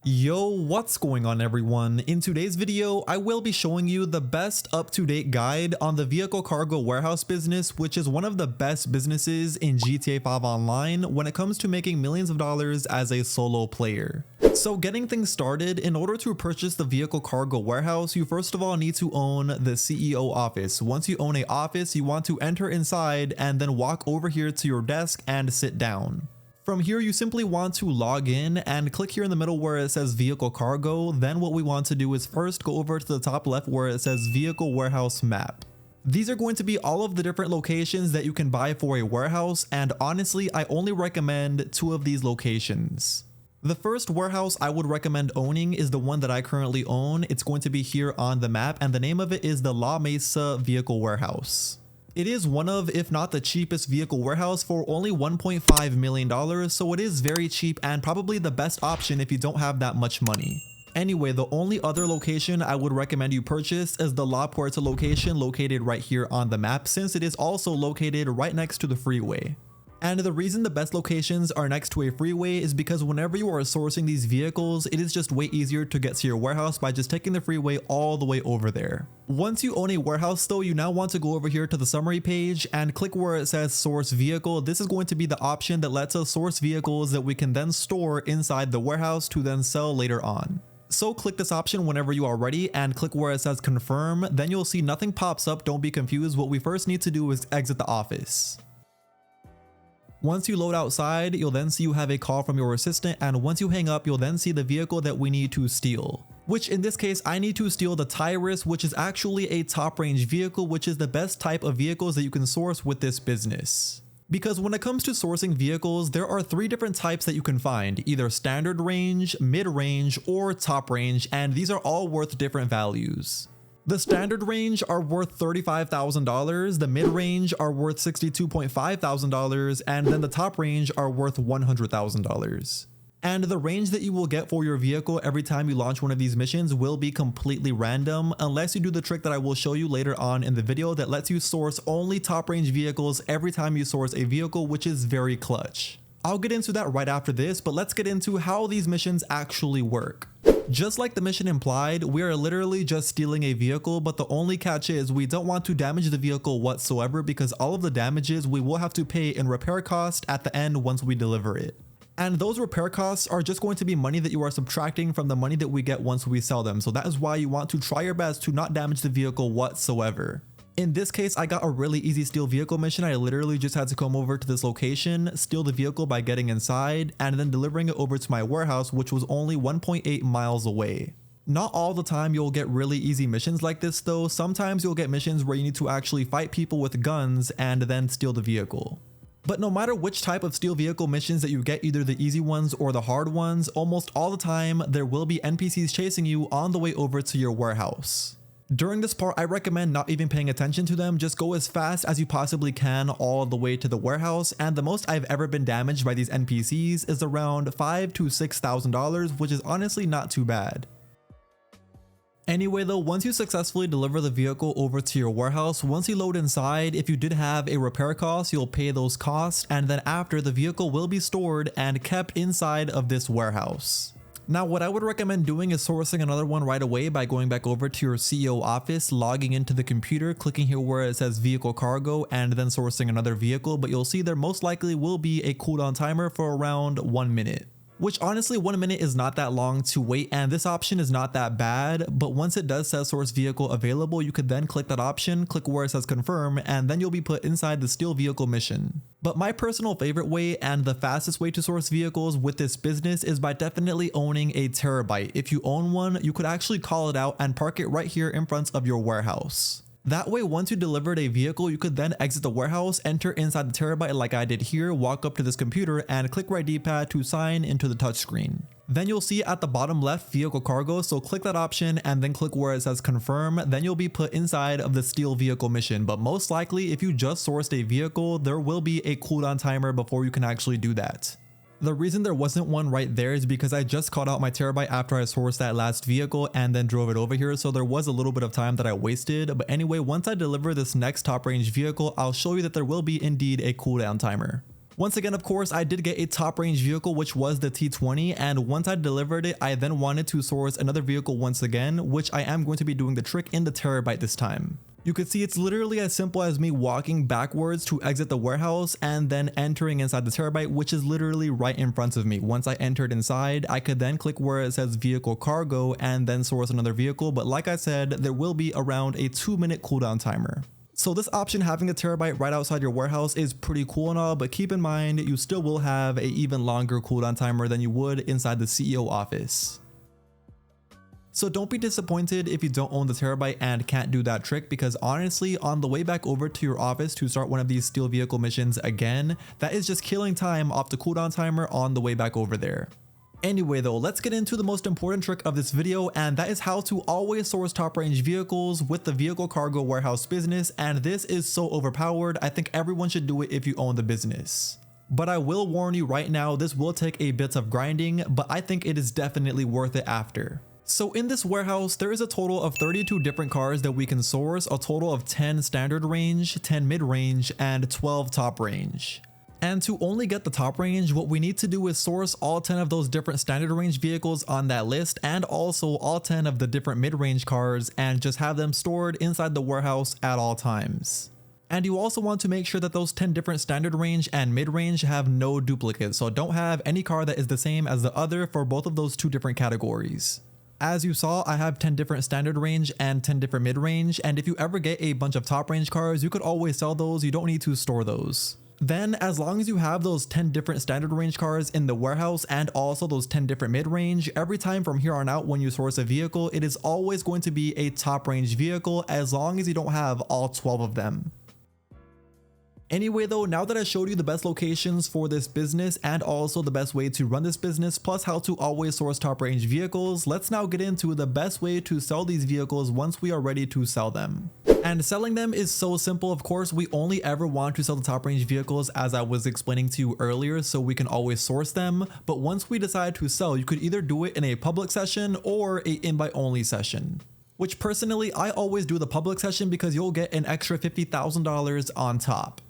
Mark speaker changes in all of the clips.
Speaker 1: Yo, what's going on everyone? In today's video, I will be showing you the best up-to-date guide on the vehicle cargo warehouse business, which is one of the best businesses in GTA 5 Online when it comes to making millions of dollars as a solo player. So getting things started, in order to purchase the vehicle cargo warehouse, you first of all need to own the CEO office. Once you own an office, you want to enter inside and then walk over here to your desk and sit down. From here, you simply want to log in and click here in the middle where it says vehicle cargo. Then what we want to do is first go over to the top left where it says vehicle warehouse map. These are going to be all of the different locations that you can buy for a warehouse, and honestly, I only recommend 2 of these locations. The first warehouse I would recommend owning is the one that I currently own. It's going to be here on the map, and the name of it is the La Mesa Vehicle Warehouse. It is one of, if not the cheapest vehicle warehouse for only $1.5 million, so it is very cheap and probably the best option if you don't have that much money. Anyway, the only other location I would recommend you purchase is the La Puerta location located right here on the map, since it is also located right next to the freeway. And the reason the best locations are next to a freeway is because whenever you are sourcing these vehicles, it is just way easier to get to your warehouse by just taking the freeway all the way over there. Once you own a warehouse though, you now want to go over here to the summary page and click where it says source vehicle. This is going to be the option that lets us source vehicles that we can then store inside the warehouse to then sell later on. So click this option whenever you are ready and click where it says confirm. Then you'll see nothing pops up. Don't be confused. What we first need to do is exit the office. Once you load outside, you'll then see you have a call from your assistant, and once you hang up, you'll then see the vehicle that we need to steal. Which in this case, I need to steal the Tyrus, which is actually a top range vehicle, which is the best type of vehicles that you can source with this business. Because when it comes to sourcing vehicles, there are 3 different types that you can find, either standard range, mid-range, or top range, and these are all worth different values. The standard range are worth $35,000, the mid-range are worth $62,500, and then the top range are worth $100,000. And the range that you will get for your vehicle every time you launch one of these missions will be completely random, unless you do the trick that I will show you later on in the video that lets you source only top range vehicles every time you source a vehicle, which is very clutch. I'll get into that right after this, but let's get into how these missions actually work. Just like the mission implied, we are literally just stealing a vehicle, but the only catch is we don't want to damage the vehicle whatsoever because all of the damages we will have to pay in repair cost at the end once we deliver it. And those repair costs are just going to be money that you are subtracting from the money that we get once we sell them. So that is why you want to try your best to not damage the vehicle whatsoever. In this case, I got a really easy steal vehicle mission. I literally just had to come over to this location, steal the vehicle by getting inside, and then delivering it over to my warehouse, which was only 1.8 miles away. Not all the time you'll get really easy missions like this though. Sometimes you'll get missions where you need to actually fight people with guns and then steal the vehicle. But no matter which type of steal vehicle missions that you get, either the easy ones or the hard ones, almost all the time there will be NPCs chasing you on the way over to your warehouse. During this part, I recommend not even paying attention to them. Just go as fast as you possibly can all the way to the warehouse, and the most I've ever been damaged by these NPCs is around $5,000 to $6,000, which is honestly not too bad. Anyway though, once you successfully deliver the vehicle over to your warehouse, once you load inside, if you did have a repair cost, you'll pay those costs, and then after, the vehicle will be stored and kept inside of this warehouse. Now, what I would recommend doing is sourcing another one right away by going back over to your CEO office, logging into the computer, clicking here where it says vehicle cargo, and then sourcing another vehicle. But you'll see there most likely will be a cooldown timer for around 1 minute. Which honestly, 1 minute is not that long to wait, and this option is not that bad, but once it does say source vehicle available, you could then click that option, click where it says confirm, and then you'll be put inside the steal vehicle mission. But my personal favorite way and the fastest way to source vehicles with this business is by definitely owning a Terrorbyte. If you own one, you could actually call it out and park it right here in front of your warehouse. That way, once you delivered a vehicle, you could then exit the warehouse, enter inside the Terrorbyte like I did here, walk up to this computer and click right D-pad to sign into the touchscreen. Then you'll see at the bottom left vehicle cargo, so click that option and then click where it says confirm, then you'll be put inside of the steal vehicle mission. But most likely, if you just sourced a vehicle, there will be a cooldown timer before you can actually do that. The reason there wasn't one right there is because I just called out my Terrorbyte after I sourced that last vehicle and then drove it over here, so there was a little bit of time that I wasted. But anyway, once I deliver this next top range vehicle, I'll show you that there will be indeed a cooldown timer. Once again, of course, I did get a top range vehicle, which was the T20, and once I delivered it, I then wanted to source another vehicle once again, which I am going to be doing the trick in the Terabyte this time. You can see it's literally as simple as me walking backwards to exit the warehouse and then entering inside the Terabyte, which is literally right in front of me. Once I entered inside, I could then click where it says vehicle cargo and then source another vehicle, but like I said, there will be around a 2-minute cooldown timer. So this option, having a Terabyte right outside your warehouse, is pretty cool and all, but keep in mind you still will have an even longer cooldown timer than you would inside the CEO office. So don't be disappointed if you don't own the Terabyte and can't do that trick, because honestly, on the way back over to your office to start one of these steal vehicle missions again, that is just killing time off the cooldown timer on the way back over there. Anyway though, let's get into the most important trick of this video, and that is how to always source top range vehicles with the vehicle cargo warehouse business, and this is so overpowered. I think everyone should do it if you own the business. But I will warn you right now, this will take a bit of grinding, but I think it is definitely worth it after. So in this warehouse, there is a total of 32 different cars that we can source, a total of 10 standard range, 10 mid range, and 12 top range. And to only get the top range, what we need to do is source all 10 of those different standard range vehicles on that list, and also all 10 of the different mid-range cars, and just have them stored inside the warehouse at all times. And you also want to make sure that those 10 different standard range and mid-range have no duplicates, so don't have any car that is the same as the other for both of those two different categories. As you saw, I have 10 different standard range and 10 different mid-range, and if you ever get a bunch of top range cars, you could always sell those, you don't need to store those. Then, as long as you have those 10 different standard range cars in the warehouse and also those 10 different mid-range, every time from here on out when you source a vehicle, it is always going to be a top range vehicle as long as you don't have all 12 of them. Anyway though, now that I showed you the best locations for this business and also the best way to run this business, plus how to always source top range vehicles, let's now get into the best way to sell these vehicles once we are ready to sell them. And selling them is so simple. Of course, we only ever want to sell the top range vehicles as I was explaining to you earlier, so we can always source them. But once we decide to sell, you could either do it in a public session or a invite only session. Which personally, I always do the public session because you'll get an extra $50,000 on top.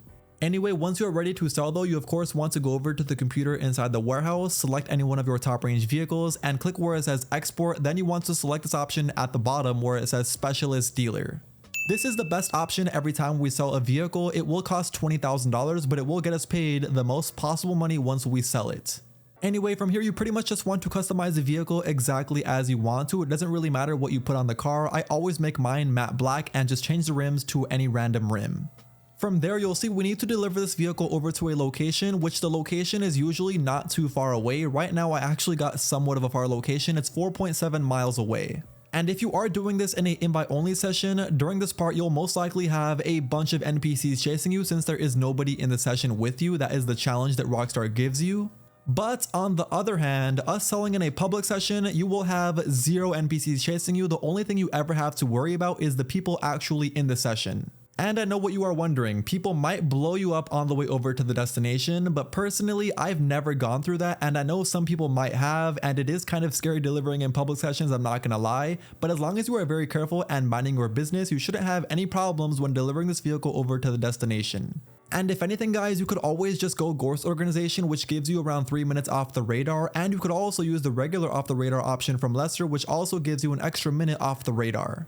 Speaker 1: Anyway, once you're ready to sell though, you of course want to go over to the computer inside the warehouse, select any one of your top range vehicles and click where it says export. Then you want to select this option at the bottom where it says specialist dealer. This is the best option every time we sell a vehicle. It will cost $20,000, but it will get us paid the most possible money once we sell it. Anyway, from here, you pretty much just want to customize the vehicle exactly as you want to. It doesn't really matter what you put on the car. I always make mine matte black and just change the rims to any random rim. From there, you'll see we need to deliver this vehicle over to a location, which the location is usually not too far away. Right now, I actually got somewhat of a far location. It's 4.7 miles away. And if you are doing this in an invite only session, during this part, you'll most likely have a bunch of NPCs chasing you since there is nobody in the session with you. That is the challenge that Rockstar gives you. But on the other hand, us selling in a public session, you will have 0 NPCs chasing you. The only thing you ever have to worry about is the people actually in the session. And I know what you are wondering, people might blow you up on the way over to the destination, but personally, I've never gone through that, and I know some people might have, and it is kind of scary delivering in public sessions, I'm not gonna lie, but as long as you are very careful and minding your business, you shouldn't have any problems when delivering this vehicle over to the destination. And if anything guys, you could always just go Ghost Organization, which gives you around 3 minutes off the radar, and you could also use the regular off the radar option from Lesser, which also gives you an extra minute off the radar.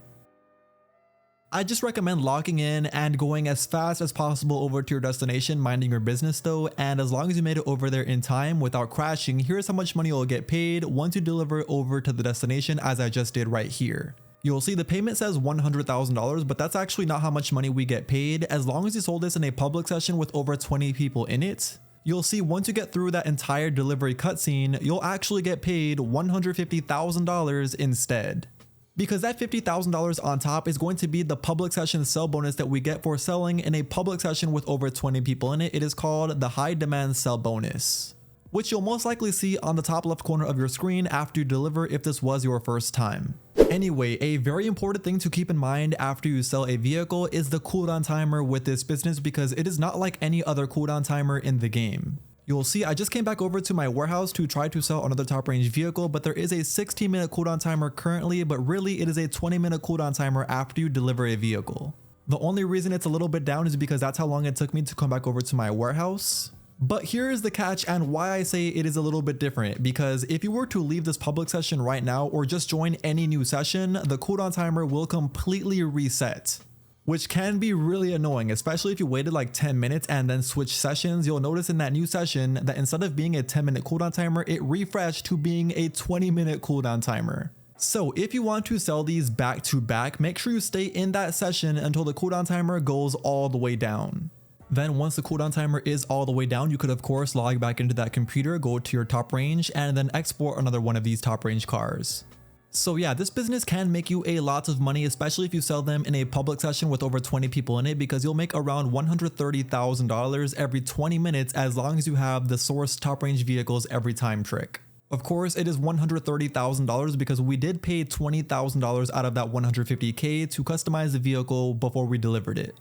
Speaker 1: I just recommend locking in and going as fast as possible over to your destination, minding your business though, and as long as you made it over there in time without crashing, here's how much money you'll get paid once you deliver it over to the destination, as I just did right here. You'll see the payment says $100,000, but that's actually not how much money we get paid. As long as you sold this in a public session with over 20 people in it, you'll see once you get through that entire delivery cutscene, you'll actually get paid $150,000 instead. Because that $50,000 on top is going to be the public session sell bonus that we get for selling in a public session with over 20 people in it. It is called the high demand sell bonus, which you'll most likely see on the top left corner of your screen after you deliver if this was your first time. Anyway, a very important thing to keep in mind after you sell a vehicle is the cooldown timer with this business, because it is not like any other cooldown timer in the game. You'll see I just came back over to my warehouse to try to sell another top range vehicle, but there is a 16-minute cooldown timer currently, but really it is a 20-minute cooldown timer after you deliver a vehicle. The only reason it's a little bit down is because that's how long it took me to come back over to my warehouse. But here is the catch and why I say it is a little bit different, because if you were to leave this public session right now or just join any new session, the cooldown timer will completely reset, which can be really annoying, especially if you waited like 10 minutes and then switch sessions. You'll notice in that new session that instead of being a 10-minute cooldown timer, it refreshed to being a 20-minute cooldown timer. So if you want to sell these back to back, make sure you stay in that session until the cooldown timer goes all the way down. Then once the cooldown timer is all the way down, you could of course log back into that computer, go to your top range, and then export another one of these top range cars. So yeah, this business can make you a lot of money, especially if you sell them in a public session with over 20 people in it, because you'll make around $130,000 every 20 minutes as long as you have the source top range vehicles every time trick. Of course, it is $130,000 because we did pay $20,000 out of that $150K to customize the vehicle before we delivered it.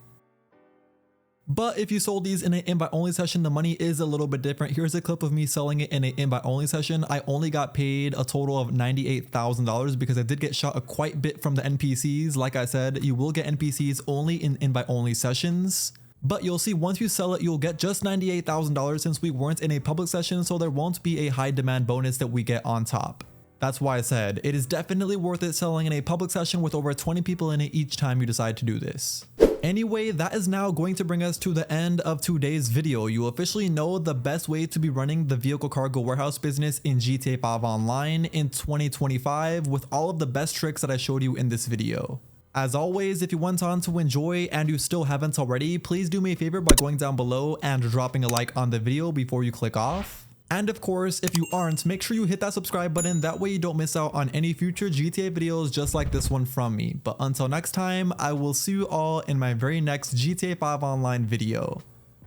Speaker 1: But if you sold these in an invite only session, the money is a little bit different. Here's a clip of me selling it in an invite only session. I only got paid a total of $98,000 because I did get shot a quite bit from the NPCs. Like I said, you will get NPCs only in invite only sessions. But you'll see once you sell it, you'll get just $98,000 since we weren't in a public session, so there won't be a high demand bonus that we get on top. That's why I said it is definitely worth it selling in a public session with over 20 people in it each time you decide to do this. Anyway, that is now going to bring us to the end of today's video. You officially know the best way to be running the vehicle cargo warehouse business in GTA 5 Online in 2025 with all of the best tricks that I showed you in this video. As always, if you went on to enjoy and you still haven't already, please do me a favor by going down below and dropping a like on the video before you click off. And of course, if you aren't, make sure you hit that subscribe button, that way you don't miss out on any future GTA videos just like this one from me. But until next time, I will see you all in my very next GTA 5 Online video.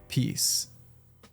Speaker 1: Peace.